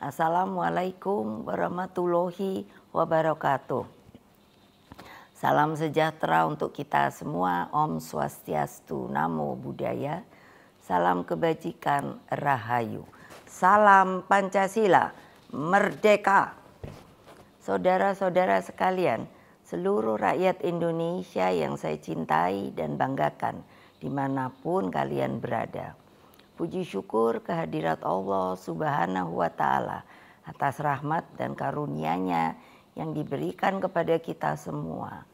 Assalamualaikum warahmatullahi wabarakatuh. Salam sejahtera untuk kita semua. Om Swastiastu, Namo Buddhaya. Salam kebajikan, Rahayu. Salam Pancasila, merdeka. Saudara-saudara sekalian, seluruh rakyat Indonesia yang saya cintai dan banggakan dimanapun kalian berada. Puji syukur kehadirat Allah Subhanahu wa Ta'ala atas rahmat dan karunia-Nya yang diberikan kepada kita semua.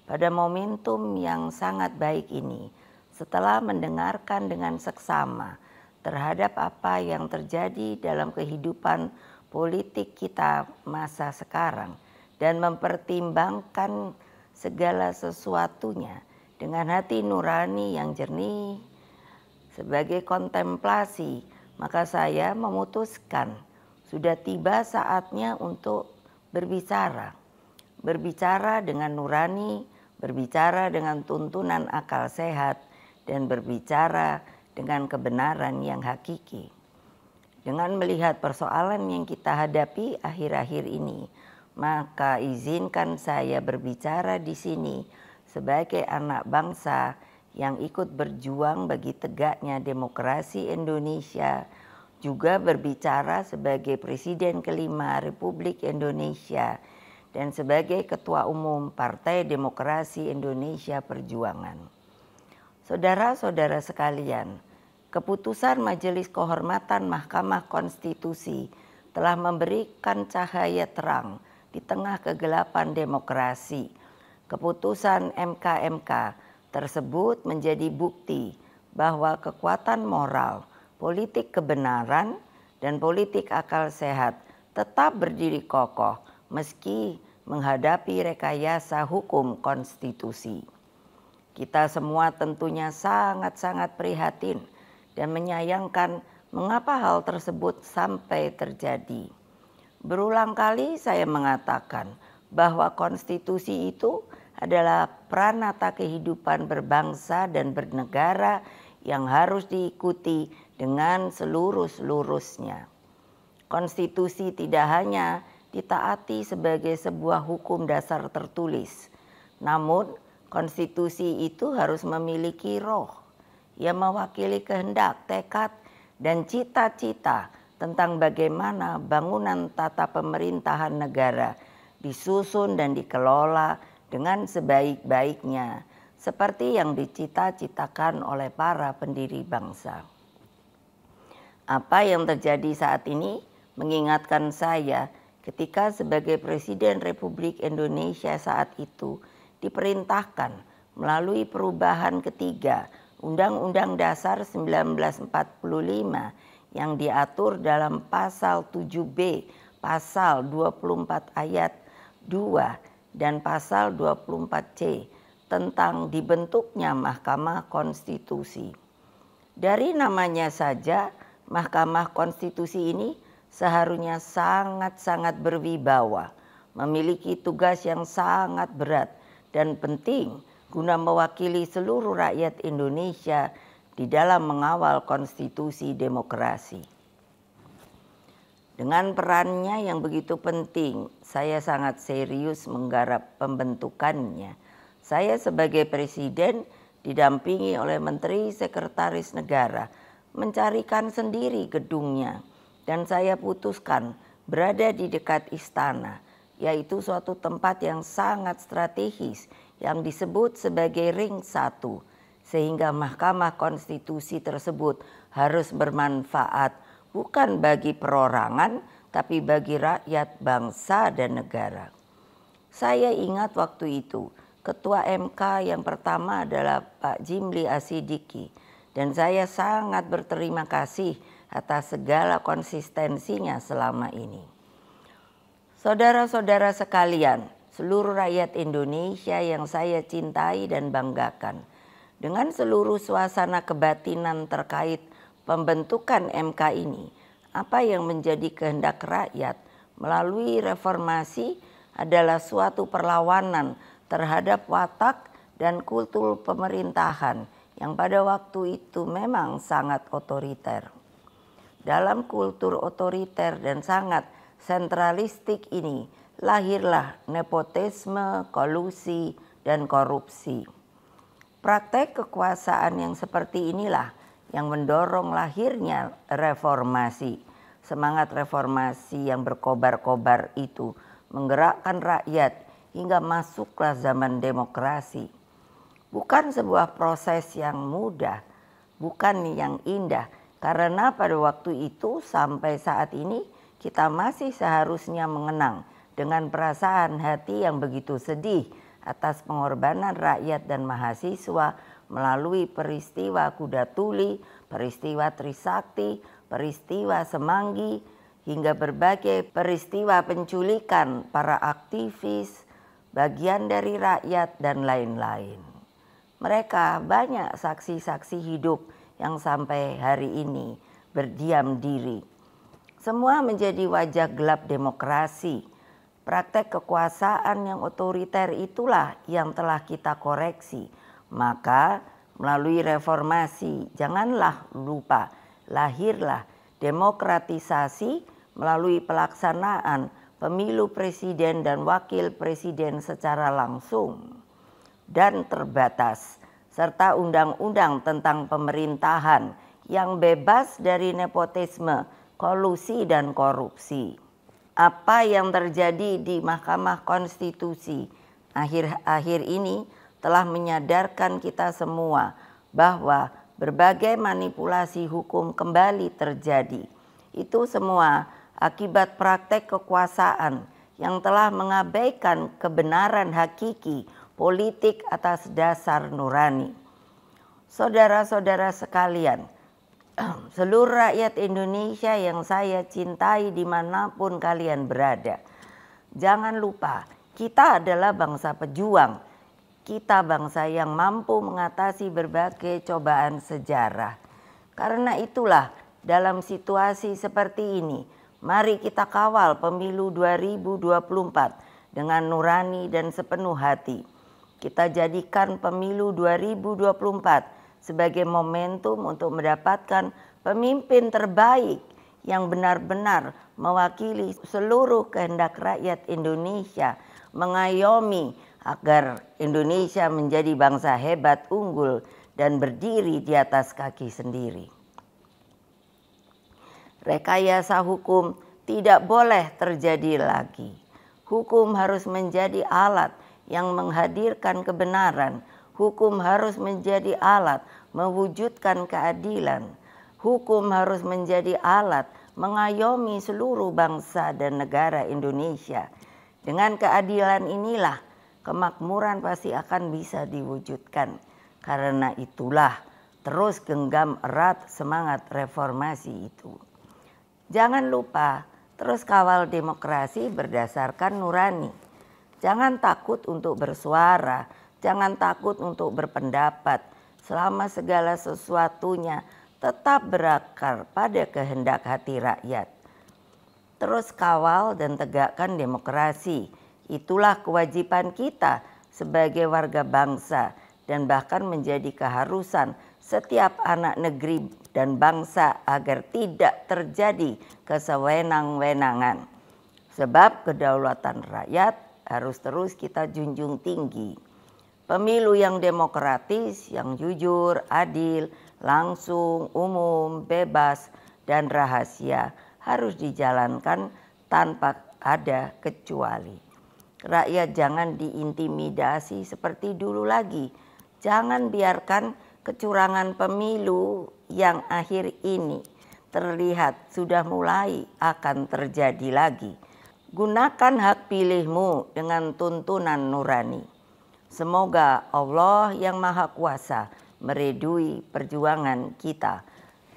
Pada momentum yang sangat baik ini, setelah mendengarkan dengan seksama terhadap apa yang terjadi dalam kehidupan politik kita masa sekarang dan mempertimbangkan segala sesuatunya dengan hati nurani yang jernih, sebagai kontemplasi, maka saya memutuskan sudah tiba saatnya untuk berbicara. Berbicara dengan nurani, berbicara dengan tuntunan akal sehat, dan berbicara dengan kebenaran yang hakiki. Dengan melihat persoalan yang kita hadapi akhir-akhir ini, maka izinkan saya berbicara di sini sebagai anak bangsa yang ikut berjuang bagi tegaknya demokrasi Indonesia, juga berbicara sebagai Presiden kelima Republik Indonesia dan sebagai Ketua Umum Partai Demokrasi Indonesia Perjuangan. Saudara-saudara sekalian, keputusan Majelis Kehormatan Mahkamah Konstitusi telah memberikan cahaya terang di tengah kegelapan demokrasi. Keputusan MK tersebut menjadi bukti bahwa kekuatan moral, politik kebenaran, dan politik akal sehat tetap berdiri kokoh meski menghadapi rekayasa hukum konstitusi. Kita semua tentunya sangat-sangat prihatin dan menyayangkan mengapa hal tersebut sampai terjadi. Berulang kali saya mengatakan bahwa konstitusi itu adalah pranata kehidupan berbangsa dan bernegara yang harus diikuti dengan selurus-lurusnya. Konstitusi tidak hanya ditaati sebagai sebuah hukum dasar tertulis, namun konstitusi itu harus memiliki roh yang mewakili kehendak, tekad, dan cita-cita tentang bagaimana bangunan tata pemerintahan negara disusun dan dikelola dengan sebaik-baiknya, seperti yang dicita-citakan oleh para pendiri bangsa. Apa yang terjadi saat ini mengingatkan saya ketika sebagai Presiden Republik Indonesia saat itu diperintahkan melalui perubahan ketiga Undang-Undang Dasar 1945 yang diatur dalam pasal 7B, pasal 24 ayat 2 dan pasal 24C tentang dibentuknya Mahkamah Konstitusi. Dari namanya saja, Mahkamah Konstitusi ini seharusnya sangat-sangat berwibawa, memiliki tugas yang sangat berat dan penting guna mewakili seluruh rakyat Indonesia di dalam mengawal konstitusi demokrasi. Dengan perannya yang begitu penting, saya sangat serius menggarap pembentukannya. Saya sebagai Presiden didampingi oleh Menteri Sekretaris Negara mencarikan sendiri gedungnya, dan saya putuskan berada di dekat istana, yaitu suatu tempat yang sangat strategis yang disebut sebagai Ring 1, sehingga Mahkamah Konstitusi tersebut harus bermanfaat bukan bagi perorangan, tapi bagi rakyat, bangsa, dan negara. Saya ingat waktu itu, Ketua MK yang pertama adalah Pak Jimli Asidiki, dan saya sangat berterima kasih atas segala konsistensinya selama ini. Saudara-saudara sekalian, seluruh rakyat Indonesia yang saya cintai dan banggakan, dengan seluruh suasana kebatinan terkait pembentukan MK ini, apa yang menjadi kehendak rakyat melalui reformasi adalah suatu perlawanan terhadap watak dan kultur pemerintahan yang pada waktu itu memang sangat otoriter. Dalam kultur otoriter dan sangat sentralistik ini lahirlah nepotisme, kolusi, dan korupsi. Praktek kekuasaan yang seperti inilah yang mendorong lahirnya reformasi. Semangat reformasi yang berkobar-kobar itu menggerakkan rakyat hingga masuklah zaman demokrasi. Bukan sebuah proses yang mudah, bukan yang indah, karena pada waktu itu sampai saat ini kita masih seharusnya mengenang dengan perasaan hati yang begitu sedih atas pengorbanan rakyat dan mahasiswa melalui peristiwa Kuda Tuli, peristiwa Trisakti, peristiwa Semanggi, hingga berbagai peristiwa penculikan para aktivis, bagian dari rakyat, dan lain-lain. Mereka banyak saksi-saksi hidup yang sampai hari ini berdiam diri. Semua menjadi wajah gelap demokrasi. Praktek kekuasaan yang otoriter itulah yang telah kita koreksi. Maka melalui reformasi janganlah lupa lahirlah demokratisasi melalui pelaksanaan pemilu presiden dan wakil presiden secara langsung dan terbatas, serta undang-undang tentang pemerintahan yang bebas dari nepotisme, kolusi, dan korupsi. Apa yang terjadi di Mahkamah Konstitusi akhir-akhir ini telah menyadarkan kita semua bahwa berbagai manipulasi hukum kembali terjadi. Itu semua akibat praktek kekuasaan yang telah mengabaikan kebenaran hakiki politik atas dasar nurani. Saudara-saudara sekalian, seluruh rakyat Indonesia yang saya cintai dimanapun kalian berada, jangan lupa kita adalah bangsa pejuang. Kita bangsa yang mampu mengatasi berbagai cobaan sejarah. Karena itulah dalam situasi seperti ini, mari kita kawal pemilu 2024 dengan nurani dan sepenuh hati. Kita jadikan pemilu 2024 sebagai momentum untuk mendapatkan pemimpin terbaik yang benar-benar mewakili seluruh kehendak rakyat Indonesia, mengayomi agar Indonesia menjadi bangsa hebat, unggul, dan berdiri di atas kaki sendiri. Rekayasa hukum tidak boleh terjadi lagi. Hukum harus menjadi alat yang menghadirkan kebenaran. Hukum harus menjadi alat mewujudkan keadilan. Hukum harus menjadi alat mengayomi seluruh bangsa dan negara Indonesia. Dengan keadilan inilah kemakmuran pasti akan bisa diwujudkan. Karena itulah terus genggam erat semangat reformasi itu. Jangan lupa terus kawal demokrasi berdasarkan nurani. Jangan takut untuk bersuara, jangan takut untuk berpendapat selama segala sesuatunya tetap berakar pada kehendak hati rakyat. Terus kawal dan tegakkan demokrasi. Itulah kewajiban kita sebagai warga bangsa dan bahkan menjadi keharusan setiap anak negeri dan bangsa agar tidak terjadi kesewenang-wenangan. Sebab kedaulatan rakyat harus terus kita junjung tinggi. Pemilu yang demokratis, yang jujur, adil, langsung, umum, bebas, dan rahasia harus dijalankan tanpa ada kecuali. Rakyat jangan diintimidasi seperti dulu lagi. Jangan biarkan kecurangan pemilu yang akhir ini terlihat sudah mulai akan terjadi lagi. Gunakan hak pilihmu dengan tuntunan nurani. Semoga Allah yang Maha Kuasa meridui perjuangan kita.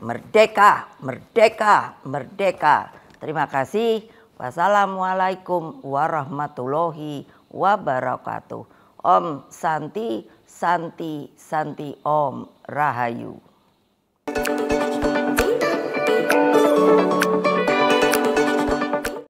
Merdeka, merdeka, merdeka. Terima kasih. Wassalamualaikum warahmatullahi wabarakatuh. Om Santi, Santi, Santi Om Rahayu.